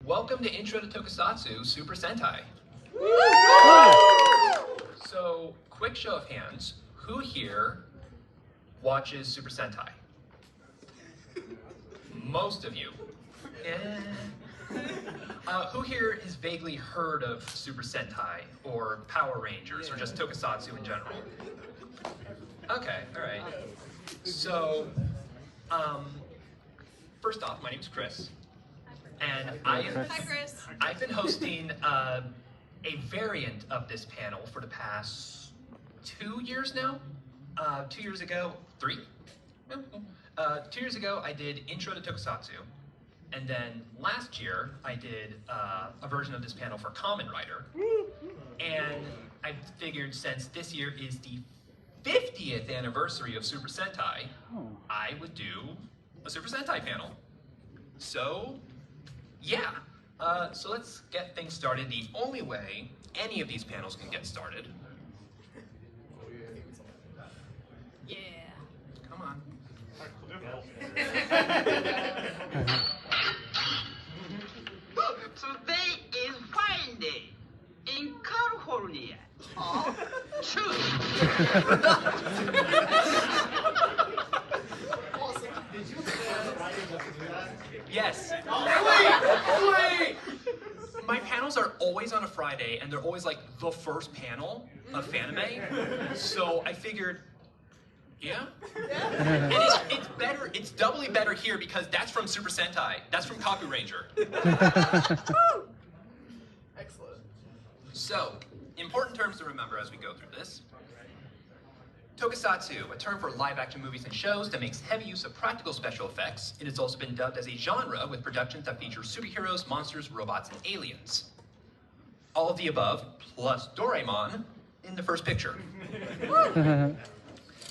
Welcome to Intro to Tokusatsu Super Sentai. So, quick show of hands, who here watches Super Sentai? Most of you. Who here has vaguely heard of Super Sentai, or Power Rangers, or just Tokusatsu in general? Okay, alright. So, first off, my name's Chris. And I've been hosting a variant of this panel for the past 2 years now. 2 years ago, 3? 2 years ago, I did Intro to Tokusatsu. And then last year, I did a version of this panel for Kamen Rider. And I figured since this year is the 50th anniversary of Super Sentai, I would do a Super Sentai panel. So, yeah. So let's get things started the only way any of these panels can get started. Yeah. Come on. Today is fine day in California. Choose. Yes. Wait! My panels are always on a Friday, and they're always like the first panel of Fanime. So I figured, yeah. And it's better. It's doubly better here because that's from Super Sentai. That's from Kaku Ranger. Excellent. So, important terms to remember as we go through this. Tokusatsu, a term for live-action movies and shows that makes heavy use of practical special effects. It has also been dubbed as a genre with productions that feature superheroes, monsters, robots, and aliens. All of the above, plus Doraemon, in the first picture.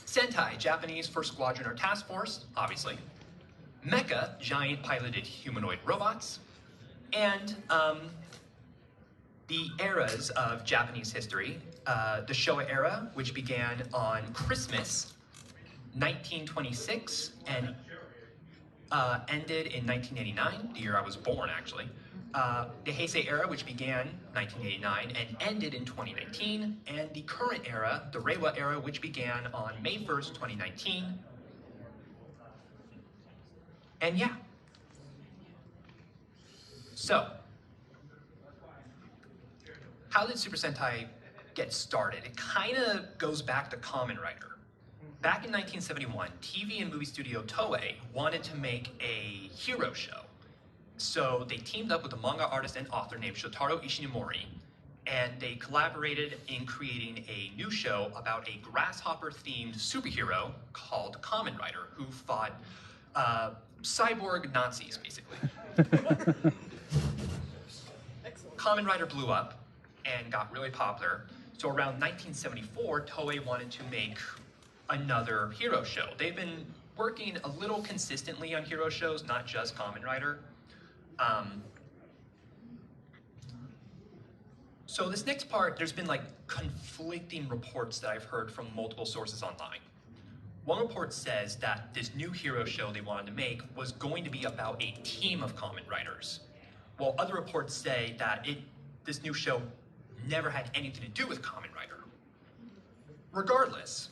Sentai, Japanese for squadron or task force, obviously. Mecha, giant piloted humanoid robots. And the eras of Japanese history. The Showa era, which began on Christmas 1926 and ended in 1989, the year I was born actually. The Heisei era, which began 1989 and ended in 2019, and the current era, the Reiwa era, which began on May 1st, 2019. And yeah. So, how did Super Sentai get started? It kind of goes back to Kamen Rider. Back in 1971, TV and movie studio Toei wanted to make a hero show. So they teamed up with a manga artist and author named Shotaro Ishinomori, and they collaborated in creating a new show about a grasshopper-themed superhero called Kamen Rider, who fought cyborg Nazis, basically. Kamen Rider blew up and got really popular. So around 1974, Toei wanted to make another hero show. They've been working a little consistently on hero shows, not just Kamen Rider. So this next part, there's been like conflicting reports that I've heard from multiple sources online. One report says that this new hero show they wanted to make was going to be about a team of Kamen Riders, while other reports say that this new show never had anything to do with Kamen Rider. Regardless,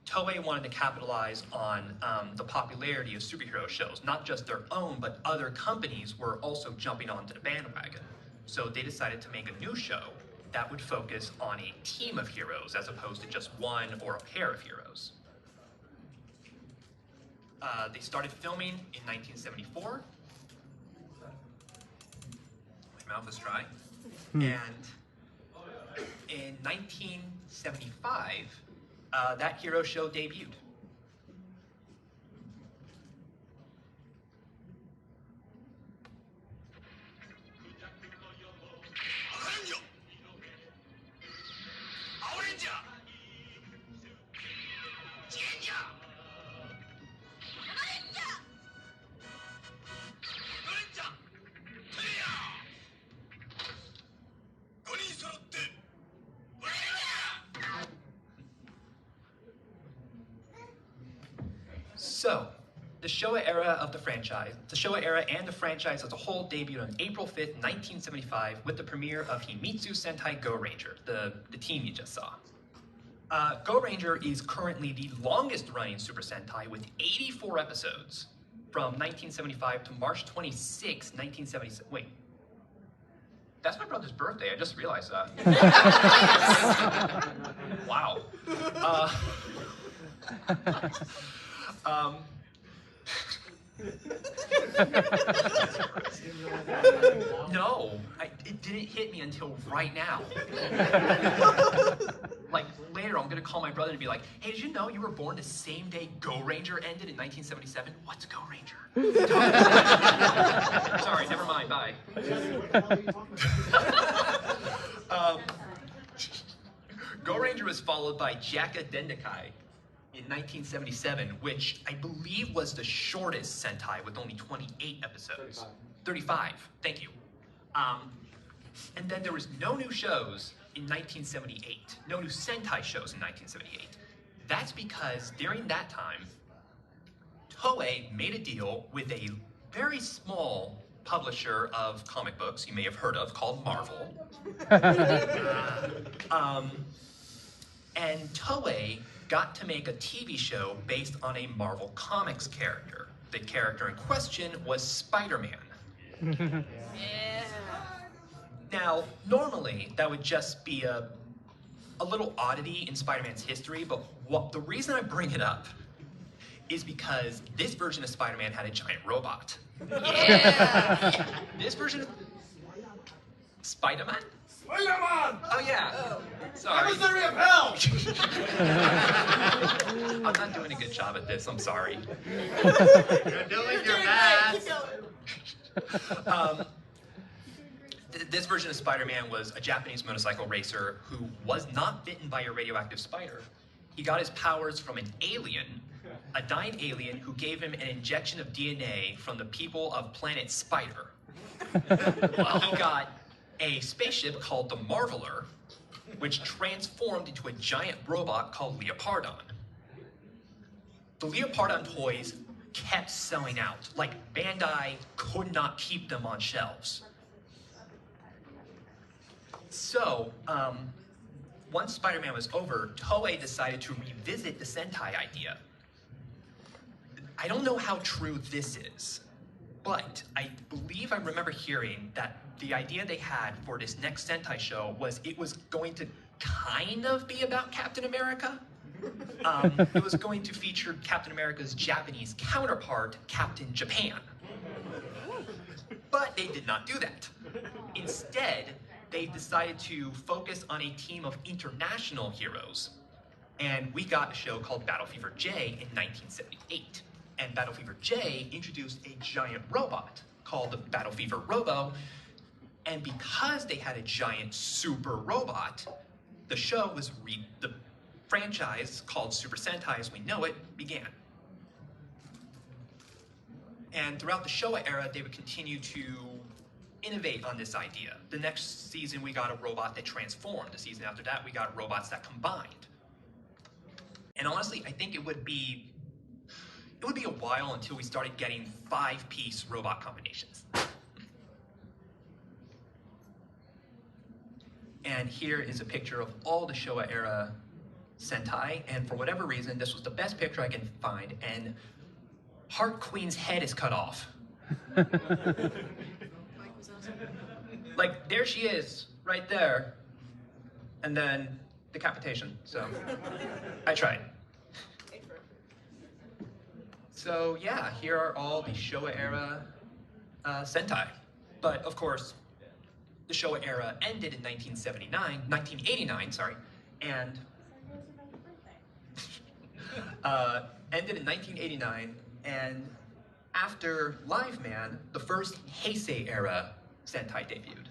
Toei wanted to capitalize on the popularity of superhero shows, not just their own, but other companies were also jumping onto the bandwagon. So they decided to make a new show that would focus on a team of heroes as opposed to just one or a pair of heroes. They started filming in 1974. My mouth is dry. And in 1975, that hero show debuted. So, the Showa era of the franchise, the Showa era and the franchise as a whole debuted on April 5th, 1975 with the premiere of Himitsu Sentai Go Ranger, the team you just saw. Go Ranger is currently the longest running Super Sentai with 84 episodes from 1975 to March 26, 1977. Wait, that's my brother's birthday, I just realized that. Wow. No, it didn't hit me until right now. Like later, I'm gonna call my brother and be like, "Hey, did you know you were born the same day Go Ranger ended in 1977? What's Go Ranger?" Sorry, never mind. Bye. Go Ranger was followed by Jaka Dendakai in 1977, which I believe was the shortest Sentai with only 28 episodes. 35, thank you. And then there was no new shows in 1978. No new Sentai shows in 1978. That's because during that time, Toei made a deal with a very small publisher of comic books you may have heard of called Marvel. And Toei got to make a TV show based on a Marvel Comics character. The character in question was Spider-Man. Yeah. Now, normally that would just be a little oddity in Spider-Man's history, but the reason I bring it up is because this version of Spider-Man had a giant robot. Yeah. This version of Spider-Man? Spider-Man! Oh yeah. Oh. Sorry. Emissary of Hell! I'm not doing a good job at this, I'm sorry. You're doing your best. Keep going. This version of Spider-Man was a Japanese motorcycle racer who was not bitten by a radioactive spider. He got his powers from an alien, a dying alien who gave him an injection of DNA from the people of planet Spider. He got a spaceship called the Marveler, which transformed into a giant robot called Leopardon. The Leopardon toys kept selling out. Like, Bandai could not keep them on shelves. So, once Spider-Man was over, Toei decided to revisit the Sentai idea. I don't know how true this is, but I believe I remember hearing that the idea they had for this next Sentai show was it was going to kind of be about Captain America. It was going to feature Captain America's Japanese counterpart, Captain Japan. But they did not do that. Instead, they decided to focus on a team of international heroes. And we got a show called Battle Fever J in 1978. And Battle Fever J introduced a giant robot called the Battle Fever Robo. And because they had a giant super robot, the show was the franchise called Super Sentai as we know it began. And throughout the Showa era, they would continue to innovate on this idea. The next season, we got a robot that transformed. The season after that, we got robots that combined. And honestly, I think it would be a while until we started getting 5-piece robot combinations. And here is a picture of all the Showa era Sentai, and for whatever reason, this was the best picture I can find, and Heart Queen's head is cut off. Like, there she is, right there, and then decapitation, so I tried. So yeah, here are all the Showa era Sentai. But of course, the Showa era ended in 1989, sorry, and ended in 1989, and after Live Man, the first Heisei era Sentai debuted.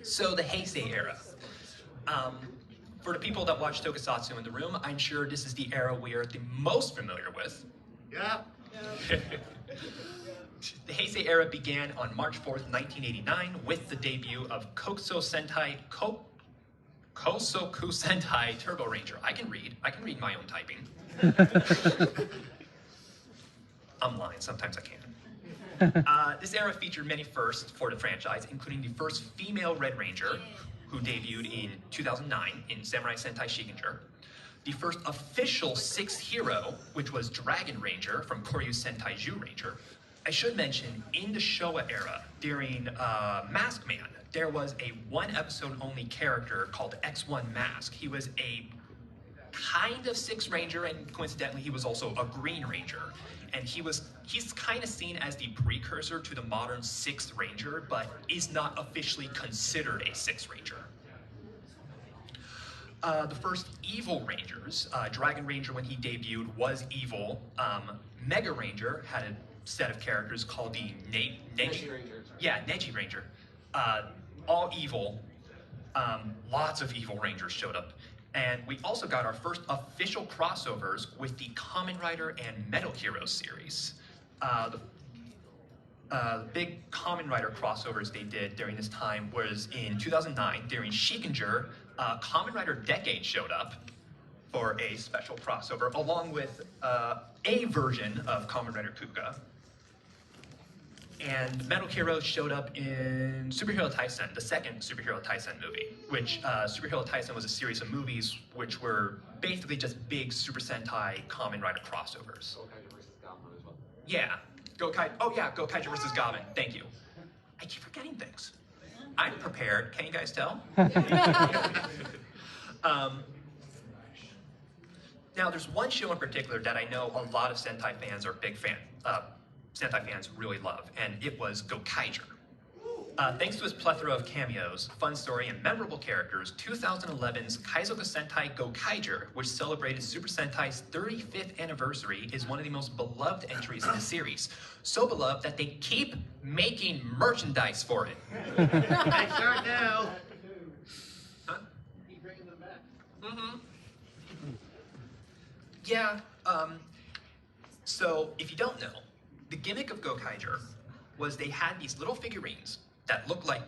So the Heisei era. For the people that watch Tokusatsu in the room, I'm sure this is the era we are the most familiar with. Yeah. The Heisei era began on March 4th, 1989 with the debut of Kosoku Sentai Turbo Ranger. I can read my own typing. I'm lying, sometimes I can. This era featured many firsts for the franchise, including the first female Red Ranger, who debuted in 2009 in Samurai Sentai Shikinger. The first official sixth hero, which was Dragon Ranger from Koryu Sentai Zhu Ranger. I should mention, in the Showa era, during Mask Man, there was a one-episode-only character called X1 Mask. He was a kind of Sixth Ranger, and coincidentally, he was also a Green Ranger. And he's kind of seen as the precursor to the modern Sixth Ranger, but is not officially considered a Sixth Ranger. The first evil Rangers, Dragon Ranger when he debuted was evil. Mega Ranger had a set of characters called the Neji Ranger. Yeah, Neji Ranger. All evil. Lots of evil Rangers showed up. And we also got our first official crossovers with the Kamen Rider and Metal Heroes series. The big Kamen Rider crossovers they did during this time was in 2009 during Shikinger. Kamen Rider Decade showed up for a special crossover along with a version of Kamen Rider Kuga. And Metal Heroes showed up in Superhero Taisen, the second Superhero Taisen movie, which Superhero Taisen was a series of movies which were basically just big Super Sentai Kamen Rider crossovers. Gokaiger versus Goblin as well. Yeah, Gokaiger versus Goblin, thank you. I keep forgetting things. I'm prepared, can you guys tell? Now, there's one show in particular that I know a lot of Sentai fans are big fan. Sentai fans really love, and it was Gokaiger. Thanks to his plethora of cameos, fun story, and memorable characters, 2011's Kaizoku Sentai Gokaiger, which celebrated Super Sentai's 35th anniversary, is one of the most beloved entries in the series. So beloved that they keep making merchandise for it. They sure do. Huh? Keep bringing them back. Mm-hmm. Yeah, so if you don't know, the gimmick of Gokaiger was they had these little figurines that looked like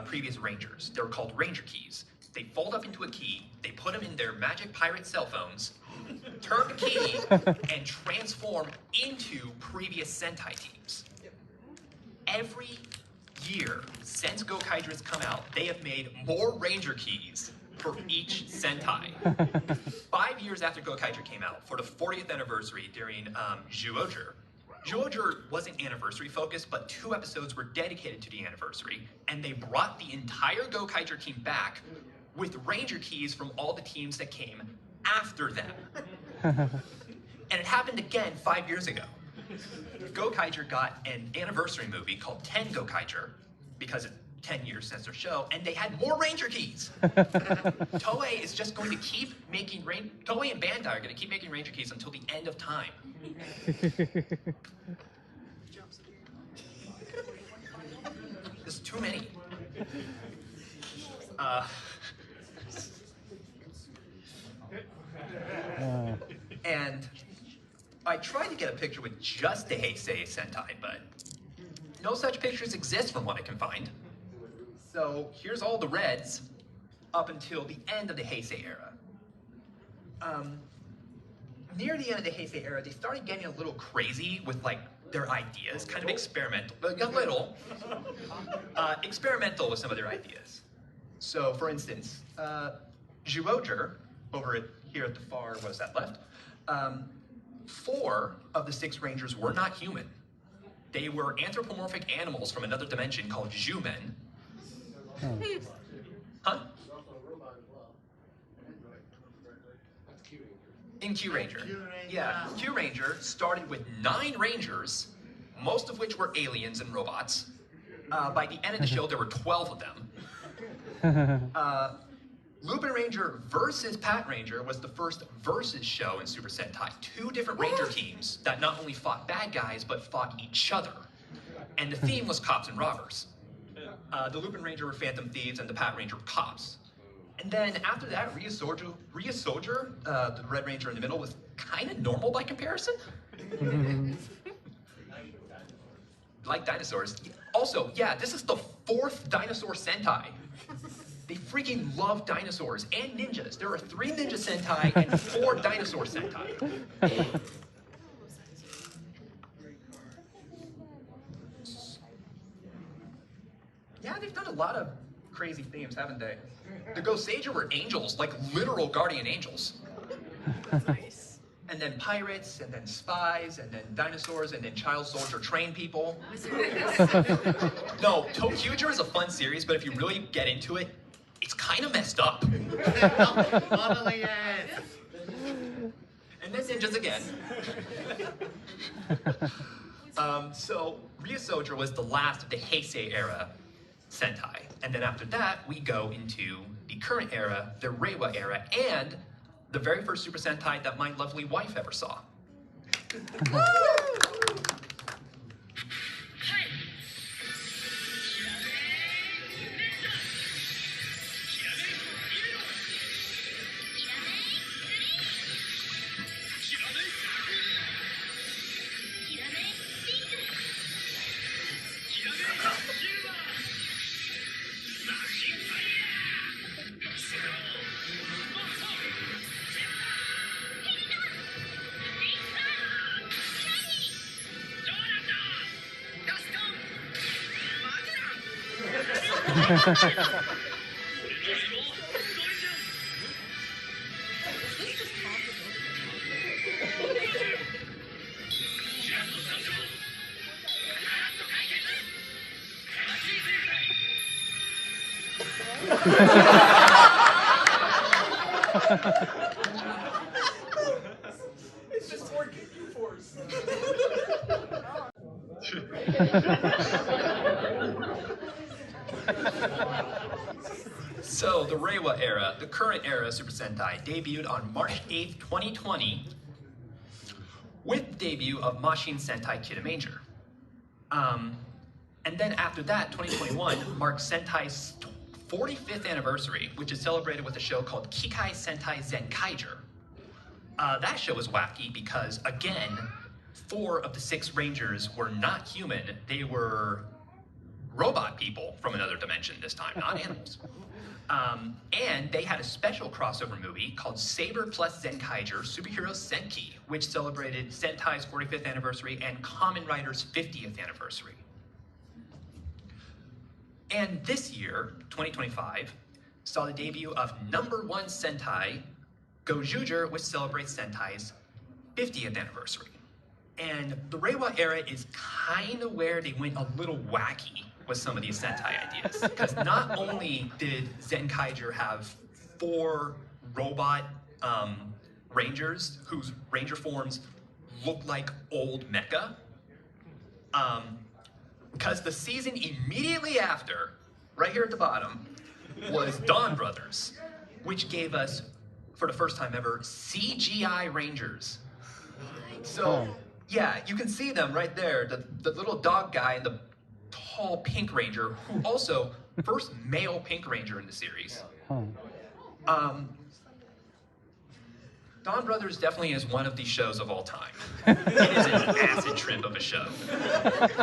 previous Rangers. They were called Ranger Keys. They fold up into a key, they put them in their magic pirate cell phones, turn the key, and transform into previous Sentai teams. Every year since Gokaiger has come out, they have made more Ranger Keys for each Sentai. 5 years after Gokaiger came out, for the 40th anniversary during Zhuoger, Zhuoger wasn't anniversary focused, but 2 episodes were dedicated to the anniversary, and they brought the entire Gokaiger team back with Ranger Keys from all the teams that came after them. And it happened again 5 years ago. Gokaiger got an anniversary movie called 10 Gokaiger, because it's 10 years since their show, and they had more Ranger Keys. Toei is just going to keep making Toei and Bandai are going to keep making Ranger Keys until the end of time. There's too many. And I tried to get a picture with just the Heisei Sentai, but no such pictures exist from what I can find. So here's all the Reds up until the end of the Heisei era. Near the end of the Heisei era, they started getting a little crazy with like their ideas, kind of experimental, a little experimental with some of their ideas. So, for instance, Zhuoger, over here at the far, what is that, left? 4 of the 6 Rangers were not human. They were anthropomorphic animals from another dimension called Zhu-men. Huh? In Q Ranger. Yeah, Q Ranger started with 9 Rangers, most of which were aliens and robots. By the end of the show, there were 12 of them. Lupin Ranger versus Pat Ranger was the first versus show in Super Sentai. 2 different Ranger teams that not only fought bad guys, but fought each other. And the theme was cops and robbers. The Lupin Ranger were phantom thieves, and the Pat Ranger were cops. And then after that, Rhea Soldier, the Red Ranger in the middle, was kind of normal by comparison. Like dinosaurs. Also, yeah, this is the 4th dinosaur Sentai. They freaking love dinosaurs and ninjas. There are 3 ninja Sentai and 4 dinosaur Sentai. Yeah, they've done a lot of crazy themes, haven't they? The Goseiger were angels, like literal guardian angels. That's nice. And then pirates, and then spies, and then dinosaurs, and then child soldier train people. No, Tokyuger is a fun series, but if you really get into it, it's kind of messed up. Totally is. And then ninjas again. So Rhea Soldier was the last of the Heisei era Sentai. And then after that, we go into the current era, the Reiwa era, and the very first Super Sentai that my lovely wife ever saw. It's just more Ginyu Force. So the Reiwa era, the current era Super Sentai, debuted on March 8th, 2020, with the debut of Mashin Sentai Kidamanger. And then after that, 2021 marked Sentai's 45th anniversary, which is celebrated with a show called Kikai Sentai Zenkaiger. That show was wacky because, again, 4 of the 6 Rangers were not human. They were robot people from another dimension this time, not animals. And they had a special crossover movie called Saber plus Zenkaiger Superhero Senki, which celebrated Sentai's 45th anniversary and Kamen Rider's 50th anniversary. And this year, 2025, saw the debut of #1 Sentai, GoJuger, which celebrates Sentai's 50th anniversary. And the Reiwa era is kind of where they went a little wacky with some of these Sentai ideas. Because not only did Zenkaiger have 4 robot rangers whose ranger forms look like old mecha, because the season immediately after, right here at the bottom, was Dawn Brothers, which gave us, for the first time ever, CGI Rangers. So, yeah, you can see them right there, the little dog guy and the tall Pink Ranger, who also, first male Pink Ranger in the series. Dawn Brothers definitely is one of the shows of all time. It is an acid trip of a show,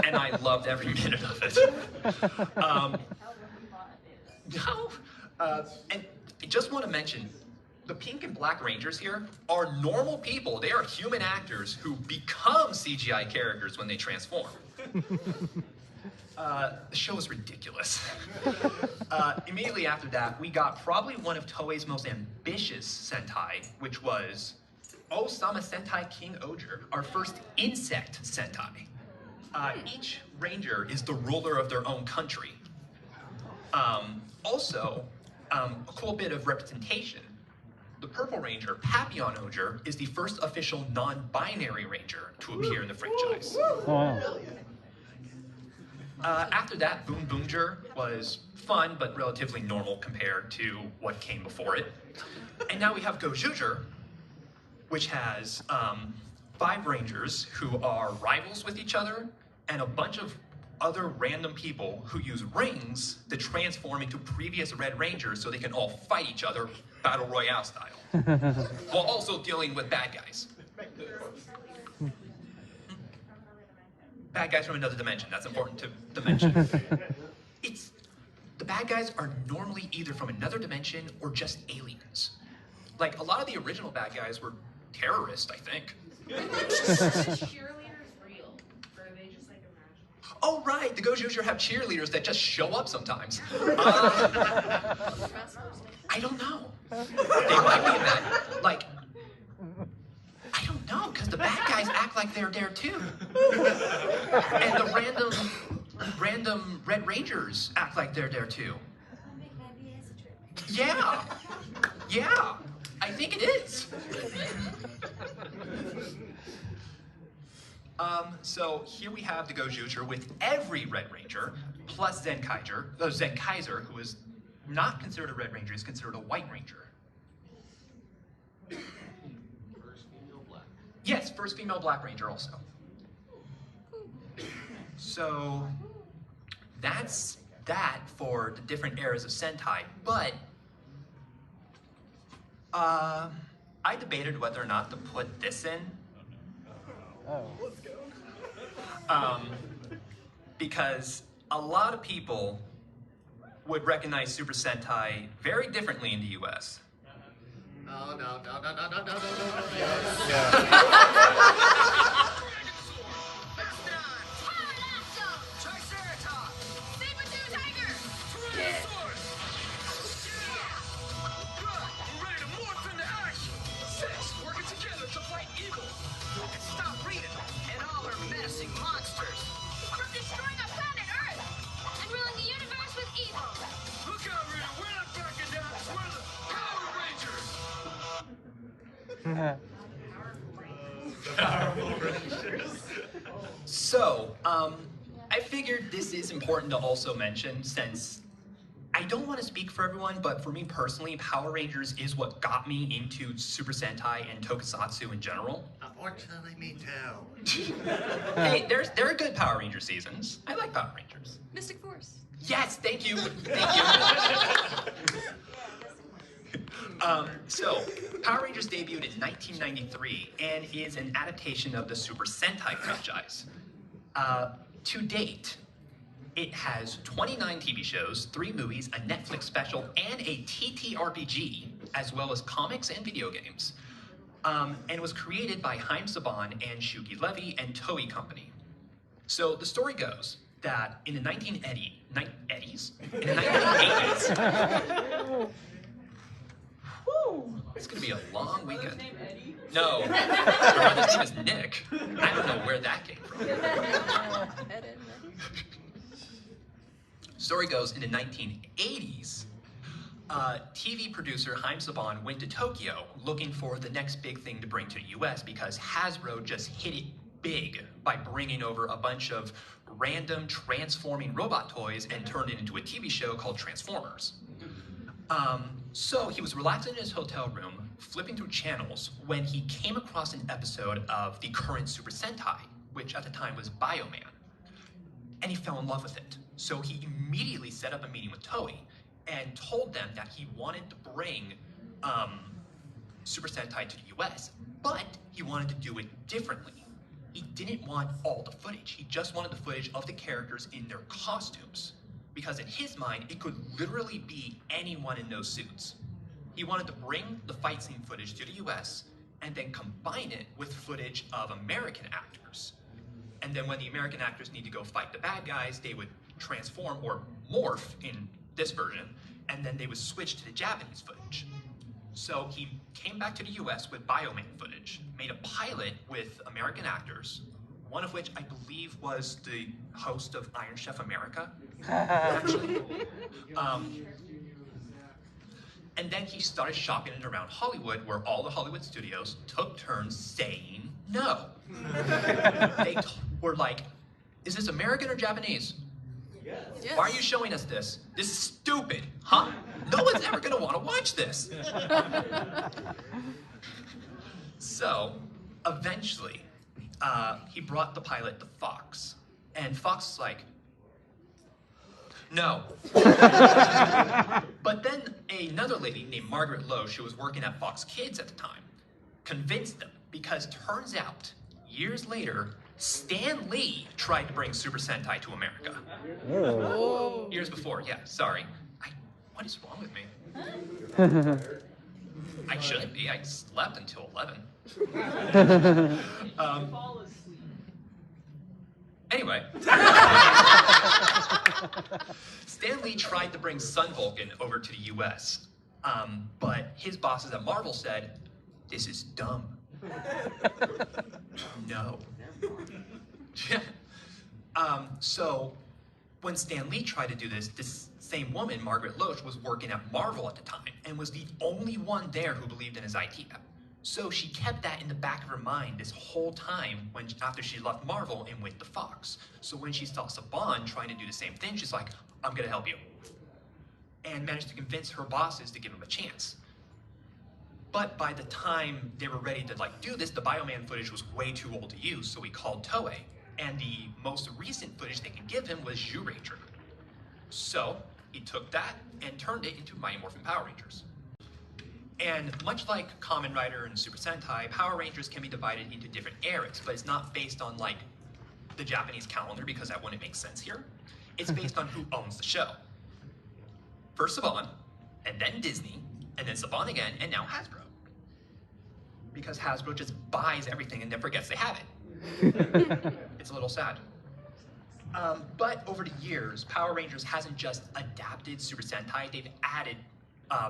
and I loved every minute of it. And I just want to mention, the Pink and Black Rangers here are normal people. They are human actors who become CGI characters when they transform. The show was ridiculous. Immediately after that, we got probably one of Toei's most ambitious Sentai, which was Osama Sentai King Oger, our first insect Sentai. Each ranger is the ruler of their own country. Also, a cool bit of representation. The Purple Ranger, Papillon Oger, is the first official non-binary ranger to appear in the franchise. After that, Boom Boomger was fun, but relatively normal compared to what came before it. And now we have GoJuger, which has 5 rangers who are rivals with each other, and a bunch of other random people who use rings to transform into previous Red Rangers so they can all fight each other, Battle Royale style, while also dealing with bad guys. Bad guys from another dimension, that's important to mention. The bad guys are normally either from another dimension or just aliens. Like, a lot of the original bad guys were terrorists, I think. Are the cheerleaders real? Or are they just like imagined? Oh, right, the Gojuju have cheerleaders that just show up sometimes. I don't know. They might be in that, like, I don't know, because the bad guys act like they're there too. And the random Red Rangers act like they're there too. Yeah, yeah, I think it is. So here we have the Gojuju with every Red Ranger, plus Zenkaiser, who is not considered a Red Ranger, is considered a White Ranger. Yes, first female Black Ranger also. So that's that for the different eras of Sentai, but I debated whether or not to put this in. Oh. Let's go. Because a lot of people would recognize Super Sentai very differently in the US. No. Working together to fight evil and stop Rita and all her menacing monsters from destroying our planet Earth and ruling the universe with evil. Look out, Rita, we're not backing down. We're the Power Rangers. So, I figured this is important to also mention since I don't want to speak for everyone, but for me personally, Power Rangers is what got me into Super Sentai and Tokusatsu in general. Unfortunately, me too. Hey, there are good Power Ranger seasons. I like Power Rangers. Mystic Force. Yes, thank you. Thank you. So, Power Rangers debuted in 1993 and is an adaptation of the Super Sentai franchise. To date, it has 29 TV shows, 3 movies, a Netflix special, and a TTRPG, as well as comics and video games. And it was created by Haim Saban and Shuki Levy and Toei Company. So the story goes that in the 1980s, in the 1980s, it's gonna be a long weekend. Name Eddie? No, her brother's name is Nick. I don't know where that came from. Story goes, in the 1980s, TV producer Haim Saban went to Tokyo looking for the next big thing to bring to the US because Hasbro just hit it big by bringing over a bunch of random transforming robot toys and turned it into a TV show called Transformers. So he was relaxing in his hotel room, flipping through channels, when he came across an episode of the current Super Sentai, which at the time was Bioman. And he fell in love with it. So he immediately set up a meeting with Toei and told them that he wanted to bring Super Sentai to the US, but he wanted to do it differently. He didn't want all the footage. He just wanted the footage of the characters in their costumes. Because in his mind, it could literally be anyone in those suits. He wanted to bring the fight scene footage to the US and then combine it with footage of American actors. And then when the American actors need to go fight the bad guys, they would transform or morph in this version, and then they would switch to the Japanese footage. So he came back to the US with Bioman footage, made a pilot with American actors, one of which I believe was the host of Iron Chef America, actually. And then he started shopping it around Hollywood, where all the Hollywood studios took turns saying no. They were like, is this American or Japanese? Yes. Yes. Why are you showing us this? This is stupid, huh? No one's ever gonna wanna watch this. So, eventually, he brought the pilot to Fox. And Fox was like, No. But then another lady named Margaret Loesch, who was working at Fox Kids at the time, convinced them because turns out, years later, Stan Lee tried to bring Super Sentai to America. Oh. Years before, yeah, sorry. What is wrong with me? I shouldn't be, I slept until 11. Anyway. Stan Lee tried to bring Sun Vulcan over to the US, but his bosses at Marvel said, "This is dumb." No. So when Stan Lee tried to do this same woman, Margaret Loesch, was working at Marvel at the time and was the only one there who believed in his idea. So she kept that in the back of her mind this whole time after she left Marvel and went to Fox. So when she saw Saban trying to do the same thing, she's like, "I'm gonna help you." And managed to convince her bosses to give him a chance. But by the time they were ready to do this, the Bioman footage was way too old to use, so he called Toei. And the most recent footage they could give him was Zyuranger. So he took that and turned it into Mighty Morphin Power Rangers. And much like Kamen Rider and Super Sentai, Power Rangers can be divided into different eras, but it's not based on the Japanese calendar because that wouldn't make sense here. It's based on who owns the show. First Saban, and then Disney, and then Saban again, and now Hasbro. Because Hasbro just buys everything and then forgets they have it. It's a little sad. But over the years, Power Rangers hasn't just adapted Super Sentai, they've added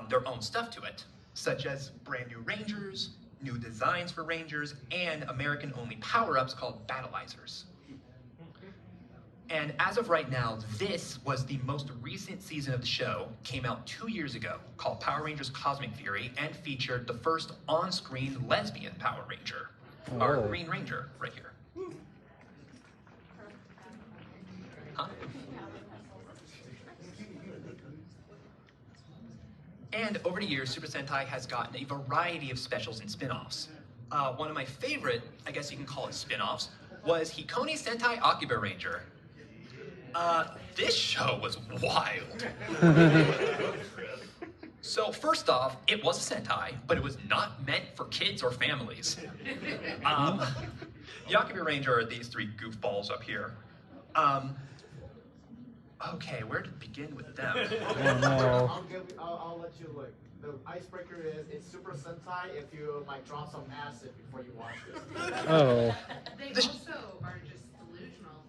their own stuff to it, such as brand new Rangers, new designs for Rangers, and American-only power-ups called Battleizers. And as of right now, this was the most recent season of the show, came out 2 years ago, called Power Rangers Cosmic Fury, and featured the first on-screen lesbian Power Ranger, our Green Ranger, right here. Huh? And over the years, Super Sentai has gotten a variety of specials and spin-offs. One of my favorite, I guess you can call it spin-offs, was Hikone Sentai Akiba Ranger. This show was wild. So first off, it was a Sentai, but it was not meant for kids or families. The Akiba Ranger are these three goofballs up here. Okay, where to begin with them? I'll let you look. The icebreaker is it's Super Sentai if you drop some acid before you watch this. Oh. They also are just delusional.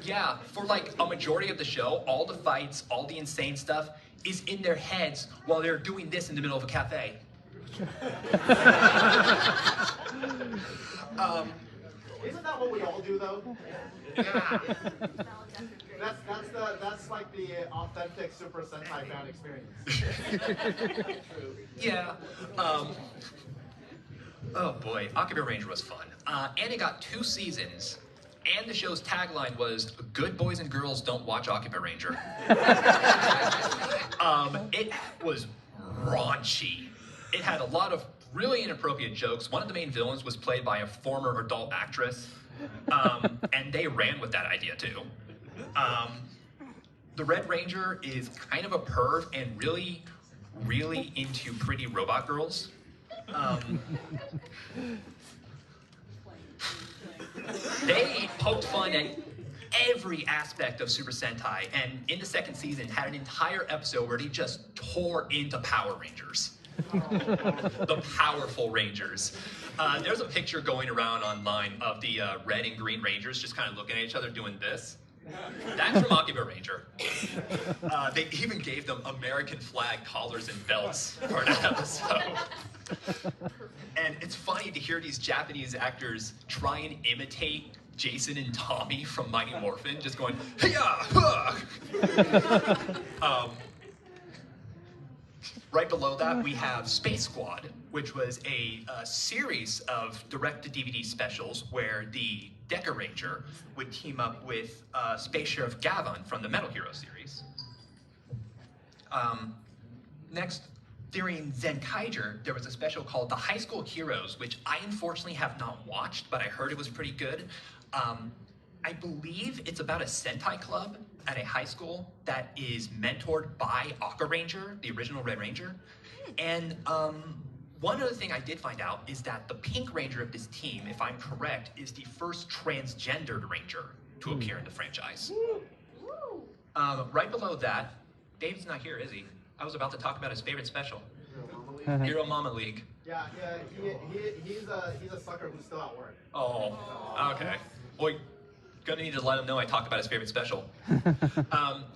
Yeah. For a majority of the show, all the fights, all the insane stuff is in their heads while they're doing this in the middle of a cafe. Isn't that what we all do though? Yeah. That's like the authentic Super Sentai fan experience. Yeah. Oh boy, Akiba Ranger was fun. And it got 2 seasons. And the show's tagline was, "Good boys and girls don't watch Akiba Ranger." It was raunchy. It had a lot of really inappropriate jokes. One of the main villains was played by a former adult actress. And they ran with that idea too. The Red Ranger is kind of a perv and really, really into pretty robot girls. They poked fun at every aspect of Super Sentai, and in the second season had an entire episode where they just tore into Power Rangers. The powerful Rangers. There's a picture going around online of the Red and Green Rangers just kind of looking at each other doing this. That's from Akiba Ranger. They even gave them American flag collars and belts for that episode. And it's funny to hear these Japanese actors try and imitate Jason and Tommy from Mighty Morphin, just going, "Hey-ya! Right below that, we have Space Squad, which was a series of direct-to-DVD specials where the Deca Ranger would team up with Space Sheriff Gavin from the Metal Hero series. Next, during Zenkaiger, there was a special called The High School Heroes, which I unfortunately have not watched, but I heard it was pretty good. I believe it's about a Sentai club at a high school that is mentored by Aqua Ranger, the original Red Ranger. And one other thing I did find out is that the Pink Ranger of this team, if I'm correct, is the first transgendered Ranger to appear in the franchise. Right below that, Dave's not here, is he? I was about to talk about his favorite special, Hero Mama League. Yeah, he's a sucker who's still at work. Oh, okay. Well, gonna need to let him know I talked about his favorite special.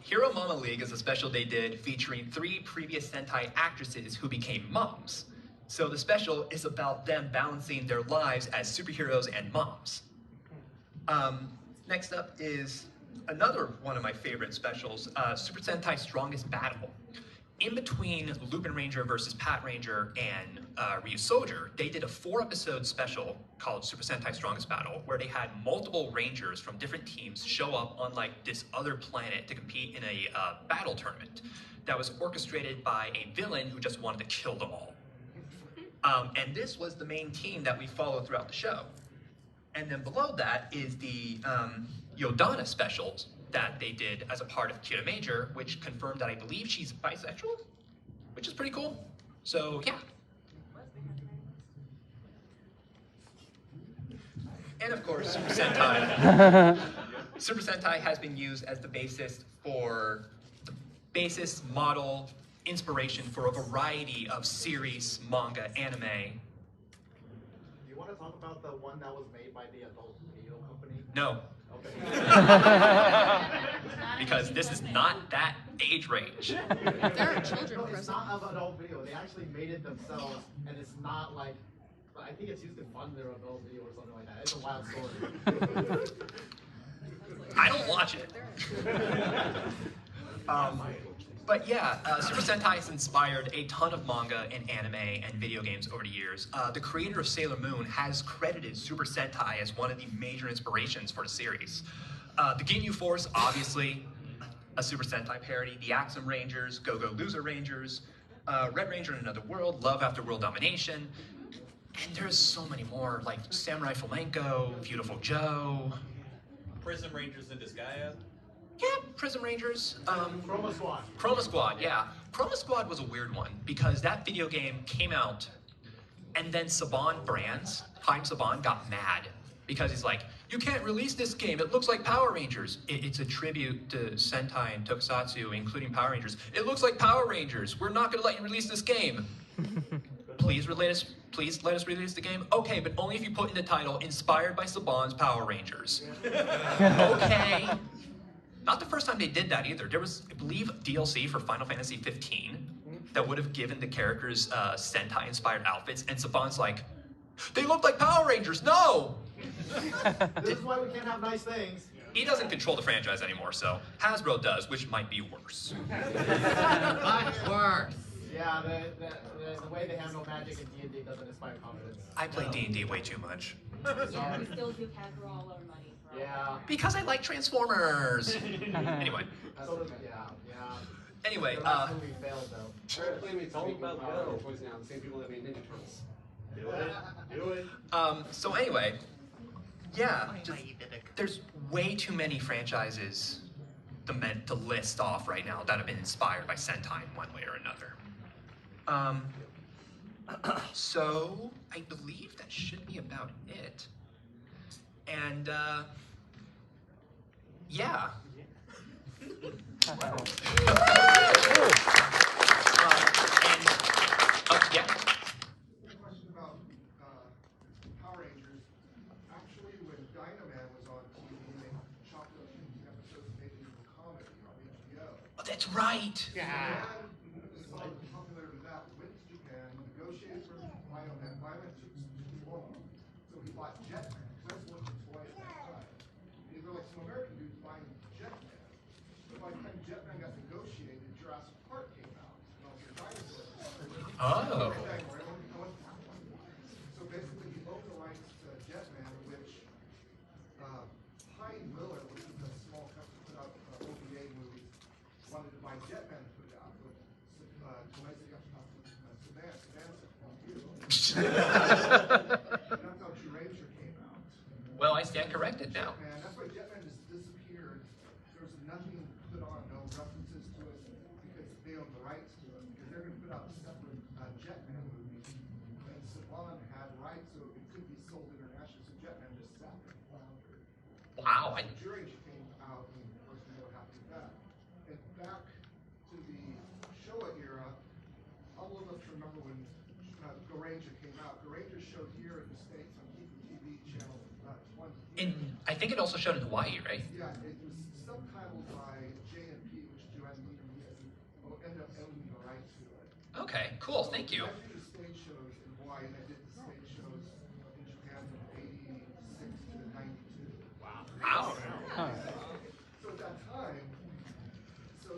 Hero Mama League is a special they did featuring 3 previous Sentai actresses who became moms. So the special is about them balancing their lives as superheroes and moms. Next up is another one of my favorite specials, Super Sentai Strongest Battle. In between Lupin Ranger versus Pat Ranger and Ryu Soldier, they did a 4-episode special called Super Sentai Strongest Battle, where they had multiple Rangers from different teams show up on like this other planet to compete in a battle tournament that was orchestrated by a villain who just wanted to kill them all. And this was the main team that we followed throughout the show. And then below that is the Yodana specials that they did as a part of Kira Major, which confirmed that I believe she's bisexual, which is pretty cool. So yeah. And of course, Super Sentai. Super Sentai has been used as the basis model, inspiration for a variety of series, manga, anime. Do you want to talk about the one that was made by the adult video company? No. Okay. Because this is not that age range. There are children No, it's present. not of adult video. They actually made it themselves, and it's not like. I think it's used to fund their adult video or something like that. It's a wild story. I don't watch it. But yeah, Super Sentai has inspired a ton of manga and anime and video games over the years. The creator of Sailor Moon has credited Super Sentai as one of the major inspirations for the series. The Ginyu Force, obviously, a Super Sentai parody. The Axum Rangers, Go-Go Loser Rangers, Red Ranger in Another World, Love After World Domination. And there's so many more, like Samurai Flamenco, Beautiful Joe. Prism Rangers in Disgaea. Yeah, Prism Rangers. Chroma Squad. Chroma Squad, yeah. Chroma Squad was a weird one because that video game came out and then Saban Brands, Haim Saban, got mad because he's like, you can't release this game. It looks like Power Rangers. It's a tribute to Sentai and Tokusatsu, including Power Rangers. It looks like Power Rangers. We're not going to let you release this game. Please let us release the game. Okay, but only if you put in the title, inspired by Saban's Power Rangers. Okay. Not the first time they did that either. There was, I believe, DLC for Final Fantasy 15 that would have given the characters Sentai-inspired outfits, and Saban's like, they look like Power Rangers, no! This is why we can't have nice things. He doesn't control the franchise anymore, so Hasbro does, which might be worse. Much worse. Yeah, the way they handle magic in D&D doesn't inspire confidence. I play D&D way too much. Yeah, we still give Hasbro all our money. For Yeah. Because I like Transformers. Anyway. Anyway, The last movie failed though. Apparently, it's all about Power Rangers now. The same people that made Ninja Turtles. Do it. So anyway, yeah, there's way too many franchises to list off right now that have been inspired by Sentai in one way or another. So I believe that should be about it. And yeah. Yeah. Question about Power Rangers. Actually, when Dynaman was on TV, they chopped up episodes and made it into a comedy on HBO. Oh, that's right. Yeah. Popular with that, went to Japan, negotiated for Dynaman. Dynaman took too long, so he bought Jetman. That's what the toy at that time. And these were like some American dudes buying Jetman. But by the time Jetman got negotiated, Jurassic Park came out. And all the dinosaurs. Oh. So basically, he owned the rights to Jetman, which Pine Miller, which is a small company that put out OVA movies, wanted to buy Jetman to put it out. But that's how Ranger came out. Well, I stand corrected now. Jetman, that's why Jetman remember when GuineaPigDan came out. GuineaPigDan showed here in the States on TV channel 20. I think it also showed in Hawaii, right? Yeah, it was subtitled by JNP, which is Joanne ended up owning the right to it. Okay, cool. Thank you. I did the stage shows in Hawaii, and I did the stage shows in Japan from 86 to 92. Wow. Huh. So at that time,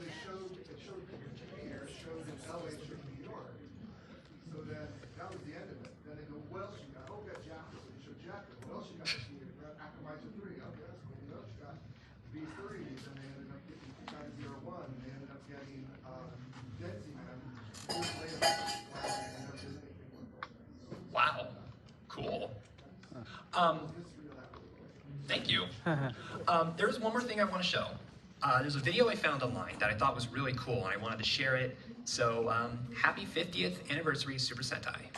it showed TV here, it showed in LA, it showed in New York. So then, that was the end of it. Then they go, what else you got? Oh, we got Jacket. So they showed Jacket. What else you got this year? You got Fanime'25. Okay, that's cool. What else you got? V3s, and they ended up getting 901, and they ended up getting Densey Man. Wow. Cool. Thank you. There's one more thing I want to show. There's a video I found online that I thought was really cool, and I wanted to share it. So, happy 50th anniversary, Super Sentai.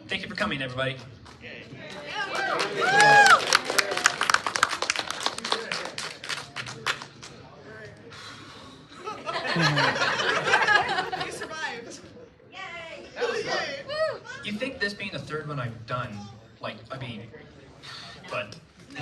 Thank you for coming, everybody. You survived. Yay! You'd think this being the third one I've done, like, I mean, but... No.